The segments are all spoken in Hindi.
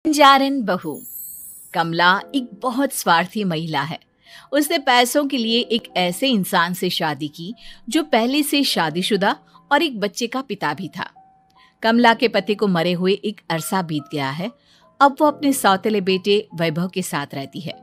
जारन बहू। कमला एक बहुत स्वार्थी महिला है। उसने पैसों के लिए एक ऐसे इंसान से शादी की जो पहले से शादीशुदा और एक बच्चे का पिता भी था। कमला के पति को मरे हुए एक अरसा बीत गया है। अब वो अपने सौतेले बेटे वैभव के साथ रहती है।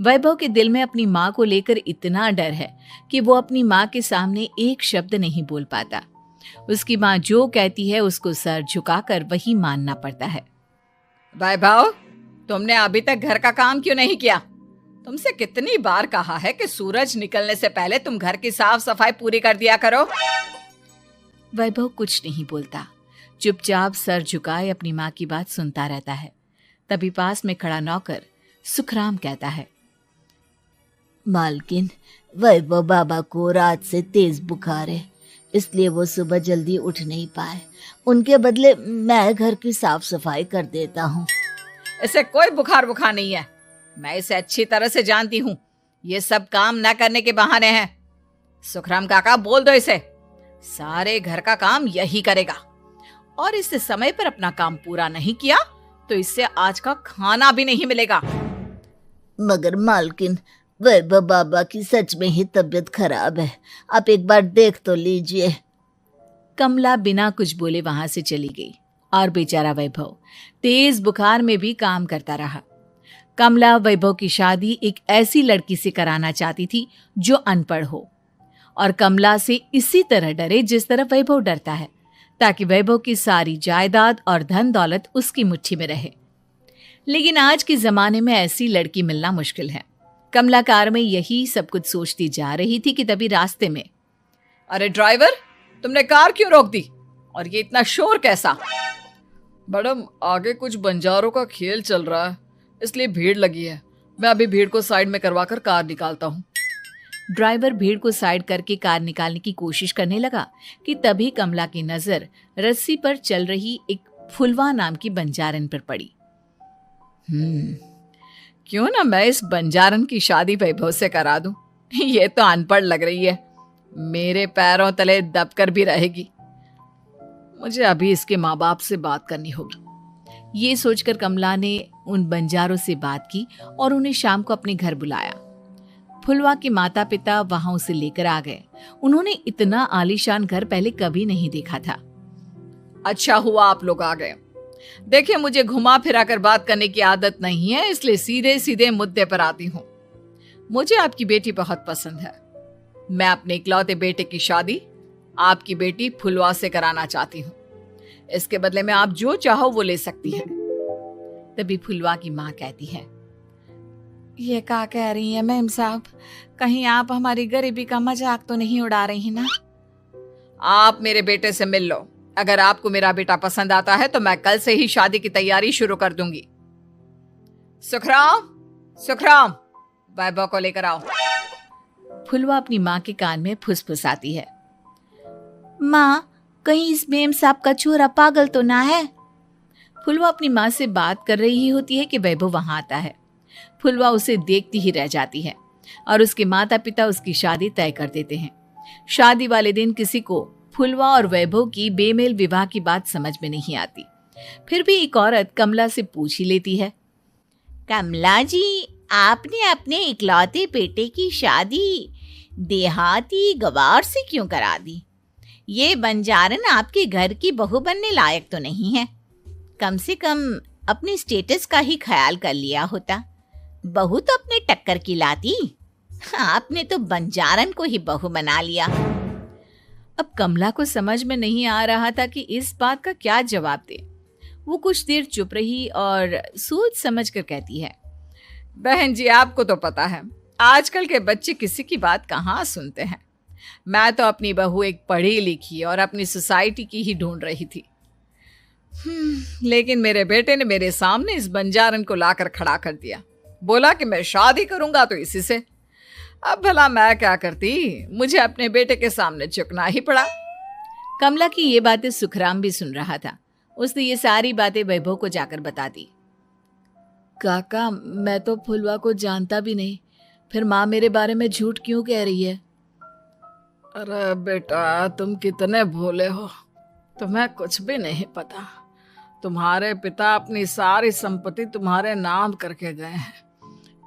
वैभव के दिल में अपनी माँ को लेकर इतना डर है कि वो अपनी माँ के सामने एक शब्द नहीं बोल पाता। उसकी माँ जो कहती है उसको सर झुकाकर वही मानना पड़ता है। वैभव, तुमने अभी तक घर का काम क्यों नहीं किया? तुमसे कितनी बार कहा है कि सूरज निकलने से पहले तुम घर की साफ सफाई पूरी कर दिया करो। वैभव कुछ नहीं बोलता, चुपचाप सर झुकाए अपनी माँ की बात सुनता रहता है। तभी पास में खड़ा नौकर सुखराम कहता है, मालकिन, वैभव बाबा को रात से तेज बुखार है, इसलिए वो सुबह जल्दी उठ नहीं पाए। उनके बदले मैं घर की साफ सफाई कर देता हूँ। इसे कोई बुखार नहीं है। मैं इसे अच्छी तरह से जानती हूँ। ये सब काम न करने के बहाने हैं। सुखराम काका, बोल दो इसे, सारे घर का काम यही करेगा। और इससे समय पर अपना काम पूरा नहीं किया तो इससे आज का खाना भी नहीं मिलेगा। मगर मालकिन, वैभव बाबा की सच में ही तबीयत खराब है, आप एक बार देख तो लीजिए। कमला बिना कुछ बोले वहां से चली गई और बेचारा वैभव तेज बुखार में भी काम करता रहा। कमला वैभव की शादी एक ऐसी लड़की से कराना चाहती थी जो अनपढ़ हो और कमला से इसी तरह डरे जिस तरह वैभव डरता है, ताकि वैभव की सारी जायदाद और धन दौलत उसकी मुट्ठी में रहे। लेकिन आज के जमाने में ऐसी लड़की मिलना मुश्किल है। कमला कार में यही सब कुछ सोचती जा रही थी कि तभी रास्ते में, अरे ड्राइवर, तुमने कार क्यों रोक दी? और ये इतना शोर कैसा? मैडम, आगे कुछ बंजारों का खेल चल रहा है, इसलिए भीड़ लगी है। मैं अभी भीड़ को साइड में करवाकर कार निकालता हूँ। ड्राइवर भीड़ को साइड करके कार निकालने की कोशिश करने लगा कि तभी कमला की नजर रस्सी पर चल रही एक फुलवा नाम की बंजारन पर पड़ी। क्यों ना मैं इस बंजारन की शादी वैभव से करा दूं? ये तो अनपढ़ लग रही है, मेरे पैरों तले दबकर भी रहेगी। मुझे अभी इसके माँ बाप से बात करनी होगी। ये सोचकर कमला ने उन बंजारों से बात की और उन्हें शाम को अपने घर बुलाया। फुलवा के माता पिता वहां उसे लेकर आ गए। उन्होंने इतना आलीशान घर पहले कभी नहीं देखा था। अच्छा हुआ आप लोग आ गए। देखिए, मुझे घुमा फिरा कर बात करने की आदत नहीं है, इसलिए सीधे सीधे मुद्दे पर आती हूँ। मुझे आपकी बेटी बहुत पसंद है। मैं अपने इकलौते बेटे की शादी आपकी बेटी फुलवा से कराना चाहती हूँ। इसके बदले में आप जो चाहो वो ले सकती हैं। तभी फुलवा की माँ कहती है, ये क्या कह रही है मैम साहब? कहीं आप हमारी गरीबी का मजाक तो नहीं उड़ा रही ना? आप मेरे बेटे से मिल लो। अगर आपको मेरा बेटा पसंद आता है तो मैं कल से ही शादी की तैयारी शुरू कर दूंगी। सुखराम, वैभव को लेकर आओ। फुलवा अपनी माँ के कान में फुसफुसाती है, माँ, कहीं इस मेम साहब का छोरा पागल तो ना है? फुलवा अपनी माँ से बात कर रही होती है कि वैभव वहां आता है। फुलवा उसे देखती ही रह जाती है और उसके माता पिता उसकी शादी तय कर देते हैं। शादी वाले दिन किसी को फुलवा और वैभव की बेमेल विवाह की बात समझ में नहीं आती। फिर भी एक औरत कमला से पूछ ही लेती है, कमला जी, आपने अपने इकलौते बेटे की शादी देहाती गवार से क्यों करा दी? ये बंजारन आपके घर की बहू बनने लायक तो नहीं है। कम से कम अपने स्टेटस का ही ख्याल कर लिया होता। बहू तो अपने टक्कर की लाती, आपने तो बंजारन को ही बहू बना लिया। अब कमला को समझ में नहीं आ रहा था कि इस बात का क्या जवाब दे। वो कुछ देर चुप रही और सोच समझ कर कहती है, बहन जी, आपको तो पता है आजकल के बच्चे किसी की बात कहाँ सुनते हैं। मैं तो अपनी बहू एक पढ़ी लिखी और अपनी सोसाइटी की ही ढूंढ रही थी। लेकिन मेरे बेटे ने मेरे सामने इस बंजारन को लाकर खड़ा कर दिया। बोला कि मैं शादी करूंगा तो इसी से। अब भला मैं क्या करती, मुझे अपने बेटे के सामने झुकना ही पड़ा। कमला की ये बातें सुखराम भी सुन रहा था। उसने ये सारी बातें वैभव को जाकर बता दी। काका, मैं तो फुलवा को जानता भी नहीं, फिर माँ मेरे बारे में झूठ क्यों कह रही है? अरे बेटा, तुम कितने भोले हो, तुम्हें कुछ भी नहीं पता। तुम्हारे पिता अपनी सारी संपत्ति तुम्हारे नाम करके गए हैं।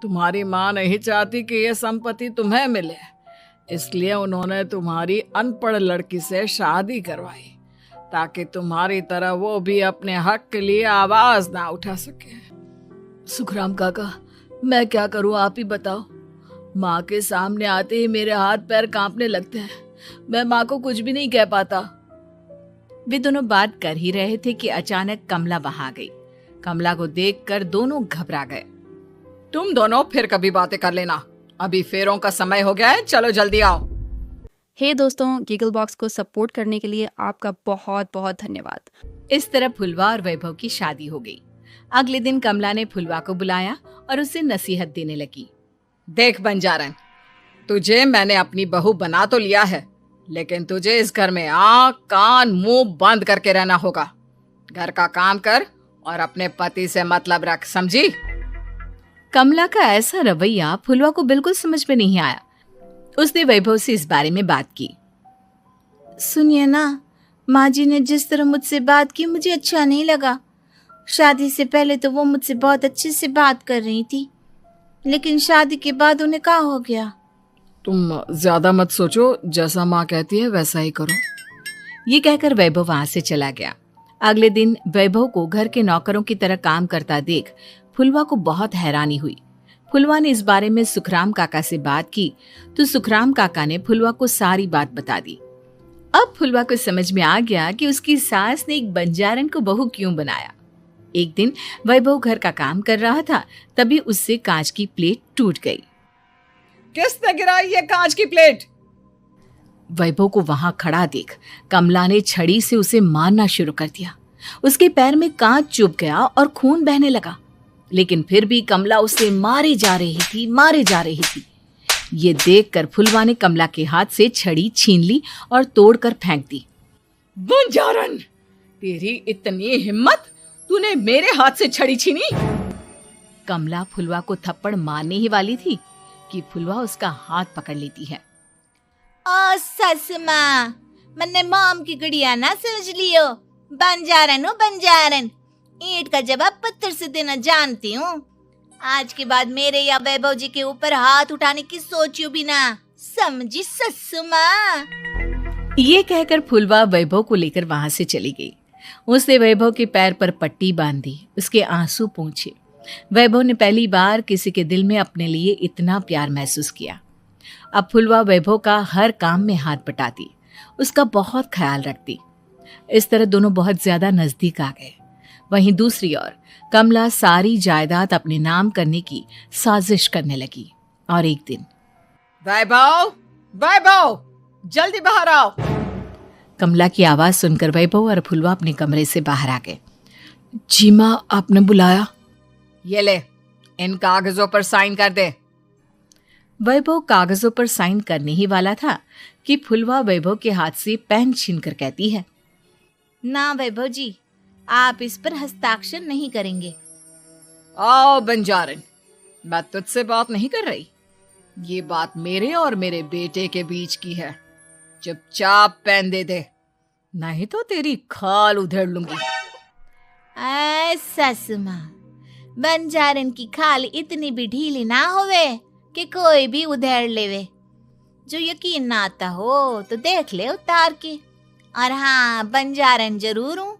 तुम्हारी माँ नहीं चाहती कि यह संपत्ति तुम्हें मिले, इसलिए उन्होंने तुम्हारी अनपढ़ लड़की से शादी करवाई ताकि तुम्हारी तरह वो भी अपने हक के लिए आवाज ना उठा सके। सुखराम काका, मैं क्या करूं, आप ही बताओ। माँ के सामने आते ही मेरे हाथ पैर कांपने लगते हैं। मैं माँ को कुछ भी नहीं कह पाता। वे दोनों बात कर ही रहे थे कि अचानक कमला वहां आ गई। कमला को देखकर दोनों घबरा गए। तुम दोनों फिर कभी बातें कर लेना, अभी फेरों का समय हो गया है, चलो जल्दी आओ। हे दोस्तों, गीगल बॉक्स को सपोर्ट करने के लिए आपका बहुत बहुत धन्यवाद। इस तरह फुलवा और वैभव की शादी हो गई। अगले दिन कमला ने फुलवा को बुलाया और उसे नसीहत देने लगी। देख बंजारन, तुझे मैंने अपनी बहू बना तो लिया है, लेकिन तुझे इस घर में आँख कान मुंह बंद करके रहना होगा। घर का काम कर और अपने पति से मतलब रख, समझी? कमला का ऐसा रवैया फुलवा को बिल्कुल समझ में नहीं आया। उसने वैभव से इस बारे में बात की। सुनिए ना, माँ जी ने जिस तरह मुझसे बात की मुझे अच्छा नहीं लगा। शादी से पहले तो वो मुझसे बहुत अच्छे से बात कर रही थी, लेकिन शादी के बाद उन्हें क्या हो गया? तुम ज्यादा मत सोचो, जैसा माँ कहती है वैसा ही करो। ये कहकर वैभव वहां से चला गया। अगले दिन वैभव को घर के नौकरों की तरह काम करता देख फुलवा को बहुत हैरानी हुई। फुलवा ने इस बारे में सुखराम काका से बात की तो सुखराम काका ने फुलवा को सारी बात बता दी। अब फुलवा को समझ में आ गया कि उसकी सास ने एक बंजारन को बहू क्यों बनाया। एक दिन वैभव घर का काम कर रहा था, तभी उससे कांच की प्लेट टूट गई। किसने गिराई ये कांच की प्लेट? वैभव को वहां खड़ा देख कमला ने छड़ी से उसे मारना शुरू कर दिया। उसके पैर में कांच चुभ गया और खून बहने लगा, लेकिन फिर भी कमला उसे मारे जा रही थी। ये देखकर फुलवा ने कमला के हाथ से छड़ी छीन ली और तोड़कर फेंक दी। बंजारन, तेरी इतनी हिम्मत, तूने मेरे हाथ से छड़ी छीनी? कमला फुलवा को थप्पड़ मारने ही वाली थी कि फुलवा उसका हाथ पकड़ लेती है। ओ सस माँ, मैंने मॉम की गुड़िया ना समझ लियो। बंजारन हो बंजारन, ईंट का जवाब पत्थर से देना जानती हूँ। आज के बाद मेरे या वैभव जी के ऊपर हाथ उठाने की सोचियो भी ना, समझी ससु माँ? ये कहकर फुलवा वैभव को लेकर वहां से चली गई। उसने वैभव के पैर पर पट्टी बांधी, उसके आंसू पोंछे। वैभव ने पहली बार किसी के दिल में अपने लिए इतना प्यार महसूस किया। अब फुलवा वैभव का हर काम में हाथ बटाती, उसका बहुत ख्याल रखती। इस तरह दोनों बहुत ज्यादा नजदीक आ गए। वहीं दूसरी ओर कमला सारी जायदाद अपने नाम करने की साजिश करने लगी। और एक दिन, वैभव, वैभव, जल्दी बाहर आओ। कमला की आवाज सुनकर वैभव और फुलवा अपने कमरे से बाहर आ गए। जी माँ, आपने बुलाया? ये ले, इन कागजों पर साइन कर दे। वैभव कागजों पर साइन करने ही वाला था कि फुलवा वैभव के हाथ से पेन छीनकर कहती है, ना वैभव जी, आप इस पर हस्ताक्षर नहीं करेंगे। आओ बंजारन, मैं तुझसे बात नहीं कर रही। ये बात मेरे और मेरे बेटे के बीच की है। चुपचाप पेन दे दे, नहीं तो तेरी खाल उधेड़ लूंगी। ससु माँ, बंजारन की खाल इतनी भी ढीली ना होवे कि कोई भी उधेड़ लेवे। जो यकीन ना आता हो तो देख ले उतार के। और हाँ, बंजारन जरूर हूँ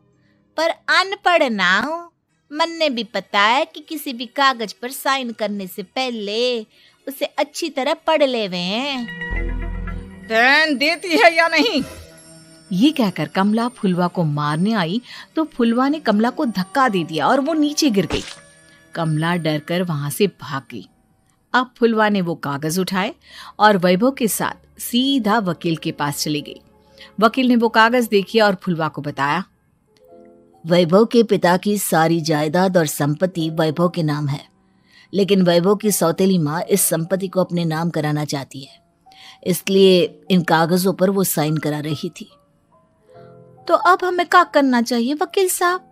पर अनपढ़ ना हूँ। मन्ने भी पता है कि किसी भी कागज पर साइन करने से पहले उसे अच्छी तरह पढ़ लेवे हैं। पेन देती है या नहीं? ये कहकर कमला फुलवा को मारने आई तो फुलवा ने कमला को धक्का दे दिया और वो नीचे गिर गई। कमला डरकर वहां से भाग गई। अब फुलवा ने वो कागज उठाए और वैभव के साथ सीधा वकील के पास चली गई। वकील ने वो कागज देखे और फुलवा को बताया, वैभव के पिता की सारी जायदाद और संपत्ति वैभव के नाम है, लेकिन वैभव की सौतेली माँ इस संपत्ति को अपने नाम कराना चाहती है, इसलिए इन कागजों पर वो साइन करा रही थी। तो अब हमें क्या करना चाहिए वकील साहब?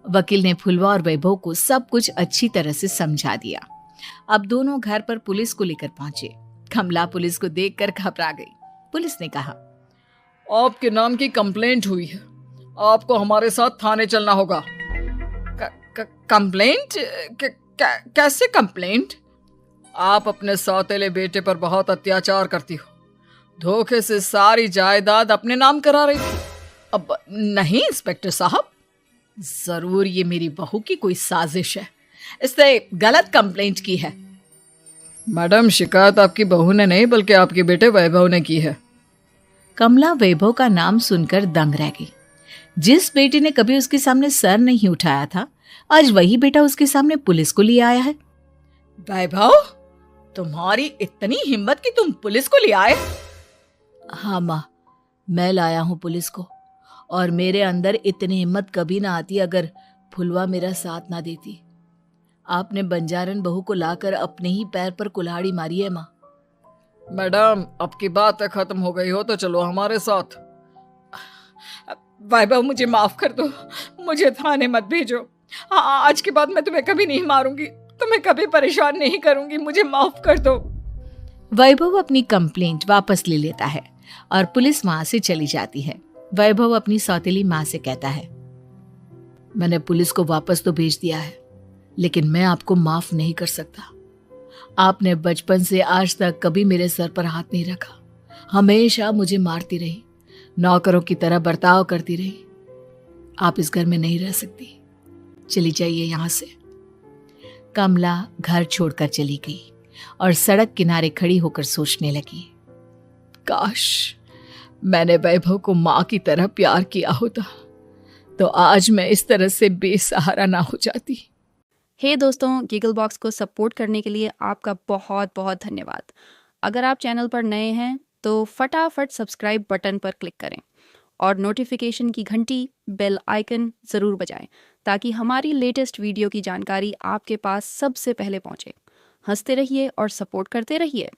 वकील ने फुलवा और वैभव को सब कुछ अच्छी तरह से समझा दिया। अब दोनों घर पर पुलिस को लेकर पहुंचे। कमला पुलिस को देखकर घबरा गई। पुलिस ने कहा, आपके नाम की कंप्लेंट हुई है, आपको हमारे साथ थाने चलना होगा। कंप्लेंट? कैसे कंप्लेंट? आप अपने सौतेले बेटे पर बहुत अत्याचार करती हो, धोखे से सारी जायदाद अपने नाम करा रही थी। अब नहीं इंस्पेक्टर साहब, जरूर ये मेरी बहू की कोई साजिश है, इसने गलत कंप्लेंट की है। मैडम, शिकायत आपकी बहू ने नहीं बल्कि आपके बेटे वैभव ने की है। कमला वैभव का नाम सुनकर दंग रह गई। जिस बेटे ने कभी उसके सामने सर नहीं उठाया था, आज वही बेटा उसके सामने पुलिस को ले आया है। वैभव, तुम्हारी इतनी हिम्मत कि तुम पुलिस को ले आए? हाँ माँ, मैं लाया हूँ पुलिस को, और मेरे अंदर इतनी हिम्मत कभी ना आती अगर फुलवा मेरा साथ ना देती। आपने बंजारन बहू को लाकर अपने ही पैर पर कुल्हाड़ी मारी है माँ। मैडम, अब की बात खत्म हो गई हो तो चलो हमारे साथ। वैभव, मुझे माफ कर दो, मुझे थाने मत भेजो। आज के बाद मैं तुम्हें कभी नहीं मारूंगी, तुम्हें कभी परेशान नहीं करूंगी, मुझे माफ कर दो। वैभव अपनी कंप्लेंट वापस ले लेता है और पुलिस वहां से चली जाती है। वैभव अपनी सौतेली माँ से कहता है, मैंने पुलिस को वापस तो भेज दिया है, लेकिन मैं आपको माफ नहीं कर सकता। आपने बचपन से आज तक कभी मेरे सर पर हाथ नहीं रखा, हमेशा मुझे मारती रही, नौकरों की तरह बर्ताव करती रही। आप इस घर में नहीं रह सकती, चली जाइए यहां से। कमला घर छोड़कर चली गई और सड़क किनारे खड़ी होकर सोचने लगी, काश मैंने वैभव को माँ की तरह प्यार किया होता तो आज मैं इस तरह से बेसहारा ना हो जाती। हे दोस्तों, गीगल बॉक्स को सपोर्ट करने के लिए आपका बहुत बहुत धन्यवाद। अगर आप चैनल पर नए हैं तो फटाफट सब्सक्राइब बटन पर क्लिक करें और नोटिफिकेशन की घंटी बेल आइकन ज़रूर बजाएं ताकि हमारी लेटेस्ट वीडियो की जानकारी आपके पास सबसे पहले पहुंचे। हंसते रहिए और सपोर्ट करते रहिए।